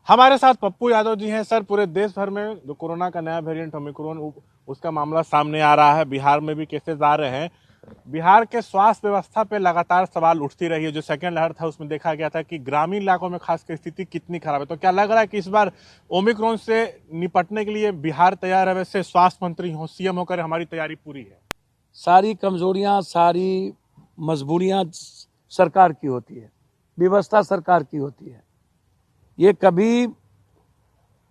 हमारे साथ पप्पू यादव जी हैं। सर, पूरे देश भर में जो कोरोना का नया वेरिएंट ओमिक्रॉन उसका मामला सामने आ रहा है, बिहार में भी केसेस आ रहे हैं। बिहार के स्वास्थ्य व्यवस्था पे लगातार सवाल उठती रही है। जो सेकेंड लहर था उसमें देखा गया था कि ग्रामीण इलाकों में खासकर स्थिति कितनी खराब है। तो क्या लग रहा है कि इस बार ओमिक्रॉन से निपटने के लिए बिहार तैयार है? वैसे स्वास्थ्य मंत्री हो, सीएम होकर हमारी तैयारी पूरी है? सारी कमजोरियां, सारी मजबूरियां सरकार की होती है, व्यवस्था सरकार की होती है। ये कभी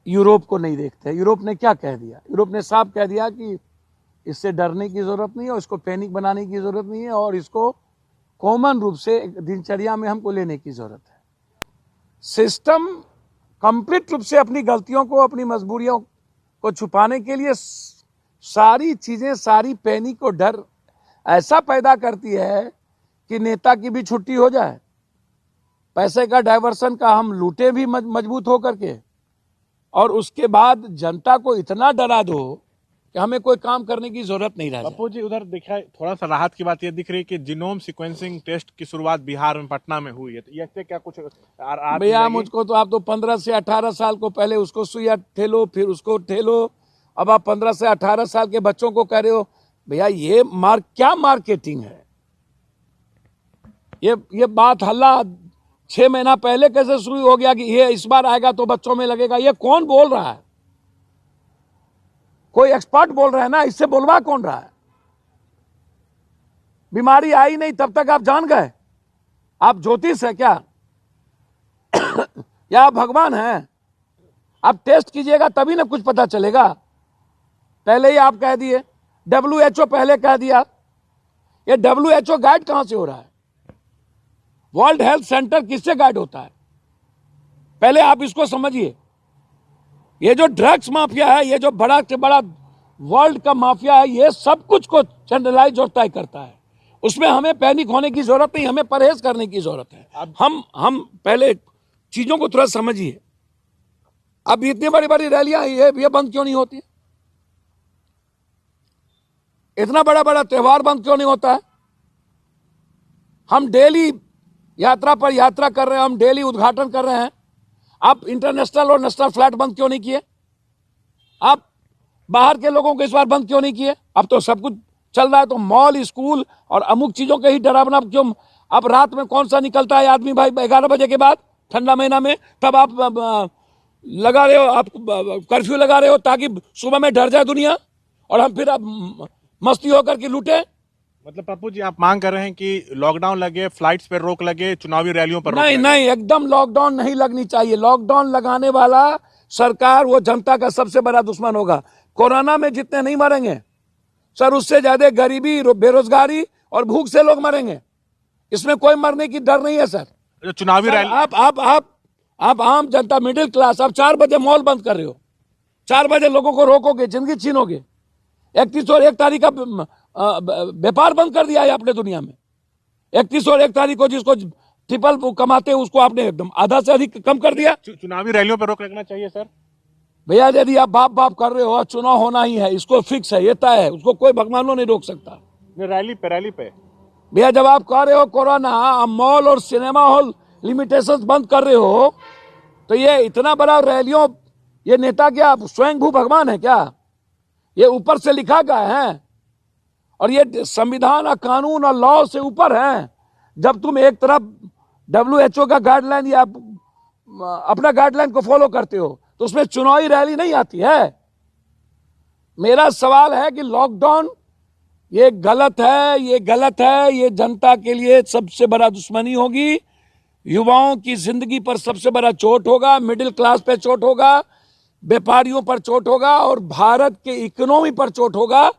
यूरोप को नहीं देखते। यूरोप ने क्या कह दिया? यूरोप ने साफ कह दिया कि इससे डरने की जरूरत नहीं है और इसको पैनिक बनाने की जरूरत नहीं है और इसको कॉमन रूप से दिनचर्या में हमको लेने की जरूरत है। सिस्टम कंप्लीट रूप से अपनी गलतियों को, अपनी मजबूरियों को छुपाने के लिए सारी चीजें, सारी पैनिक और डर ऐसा पैदा करती है कि नेता की भी छुट्टी हो जाए, पैसे का डाइवर्सन का हम लूटे भी मजबूत होकर के, और उसके बाद जनता को इतना डरा दो कि हमें कोई काम करने की जरूरत नहीं रह जाए। पप्पू जी, उधर देखा थोड़ा सा राहत की बात ये दिख रही है कि जीनोम सीक्वेंसिंग टेस्ट की शुरुआत बिहार में पटना में हुई है। तो ये क्या कुछ भैया मुझको तो आप तो 15 से 18 साल को पहले उसको सुइया ठेलो, फिर उसको ठेलो, अब आप 15 से 18 साल के बच्चों को कह रहे हो। भैया ये क्या मार्केटिंग है? ये बात हल्ला 6 महीना पहले कैसे शुरू हो गया कि ये इस बार आएगा तो बच्चों में लगेगा? ये कौन बोल रहा है? कोई एक्सपर्ट बोल रहा है ना, इससे बोलवा कौन रहा है? बीमारी आई नहीं तब तक आप जान गए? आप ज्योतिष है क्या या आप भगवान हैं? आप टेस्ट कीजिएगा तभी ना कुछ पता चलेगा। पहले ही आप कह दिए, WHO पहले कह दिया। ये WHO गाइड कहां से हो रहा है? वर्ल्ड हेल्थ सेंटर किससे गाइड होता है? पहले आप इसको समझिए। ये जो ड्रग्स माफिया है, ये जो बड़ा से बड़ा वर्ल्ड का माफिया है, ये सब कुछ को जनरलाइज और तय करता है। उसमें हमें पैनिक होने की जरूरत नहीं, हमें परहेज करने की जरूरत है। हम पहले चीजों को थोड़ा समझिए। अब इतनी बड़ी बड़ी रैलियां ये बंद क्यों नहीं होती? इतना बड़ा बड़ा त्योहार बंद क्यों नहीं होता है? हम डेली यात्रा पर यात्रा कर रहे हैं, हम डेली उद्घाटन कर रहे हैं। आप इंटरनेशनल और नेशनल फ्लाइट बंद क्यों नहीं किए? आप बाहर के लोगों को इस बार बंद क्यों नहीं किए? अब तो सब कुछ चल रहा है, तो मॉल, स्कूल और अमुक चीजों के ही डरावना क्यों? अब रात में कौन सा निकलता है आदमी भाई 11 बजे के बाद, ठंडा महीना में? तब आप लगा रहे हो, आप कर्फ्यू लगा रहे हो ताकि सुबह में डर जाए दुनिया और हम फिर अब मस्ती होकर के लूटे। मतलब पप्पू जी, आप मांग कर रहे हैं कि लॉकडाउन लगे, फ्लाइट्स पर रोक लगे, चुनावी रैलियों पर नहीं नहीं, एकदम लॉकडाउन नहीं लगनी चाहिए। लॉकडाउन लगाने वाला सरकार, वो जनता का सबसे बड़ा दुश्मन होगा। कोरोना में जितने नहीं मरेंगे सर, उससे ज्यादा गरीबी, बेरोजगारी और भूख से लोग मरेंगे। इसमें कोई मरने की डर नहीं है सर। चुनावी रैली आप आम जनता, मिडिल क्लास, आप 4 बजे मॉल बंद कर रहे हो, 4 बजे लोगों को रोकोगे, जिंदगी छीनोगे। 31 और 1 तारीख का व्यापार बंद कर दिया है आपने दुनिया में। 31 और 1 तारीख को जिसको ट्रिपल कमाते हैं उसको आपने एकदम आधा से अधिक कम कर दिया। चुनावी रैलियों पर रोक लगना चाहिए सर। भैया यदि आप बाप कर रहे हो, चुनाव होना ही है, इसको फिक्स है, ये तय है, उसको कोई भगवानों नहीं रोक सकता। रैली पे भैया जब आप कह रहे हो कोरोना, आप मॉल और सिनेमा हॉल लिमिटेशंस बंद कर रहे हो, तो ये इतना बड़ा रैलियों, ये नेता क्या स्वयं भू भगवान है क्या? ये ऊपर से लिखा गया है और ये संविधान और कानून और लॉ से ऊपर है। जब तुम एक तरफ WHO का गाइडलाइन या अपना गाइडलाइन को फॉलो करते हो तो उसमें चुनावी रैली नहीं आती है। मेरा सवाल है कि लॉकडाउन ये गलत है, ये गलत है, ये जनता के लिए सबसे बड़ा दुश्मनी होगी। युवाओं की जिंदगी पर सबसे बड़ा चोट होगा, मिडिल क्लास पे चोट होगा, व्यापारियों पर चोट होगा और भारत के इकोनॉमी पर चोट होगा।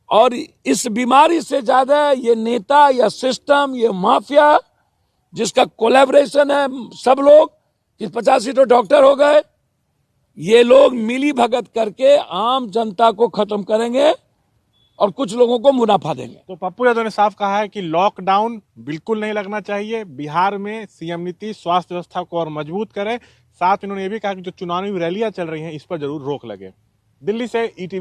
और इस बीमारी से ज्यादा ये नेता या सिस्टम, ये माफिया जिसका कोलैबोरेशन है, सब लोग, कि 85 तो डॉक्टर हो गए, ये लोग मिली भगत करके आम जनता को खत्म करेंगे और कुछ लोगों को मुनाफा देंगे। तो पप्पू यादव ने साफ कहा है कि लॉकडाउन बिल्कुल नहीं लगना चाहिए। बिहार में सीएम नीतीश स्वास्थ्य व्यवस्था को और मजबूत करे। साथ इन्होंने ये भी कहा कि जो चुनावी रैलियां चल रही हैं इस पर जरूर रोक लगे। दिल्ली से ETV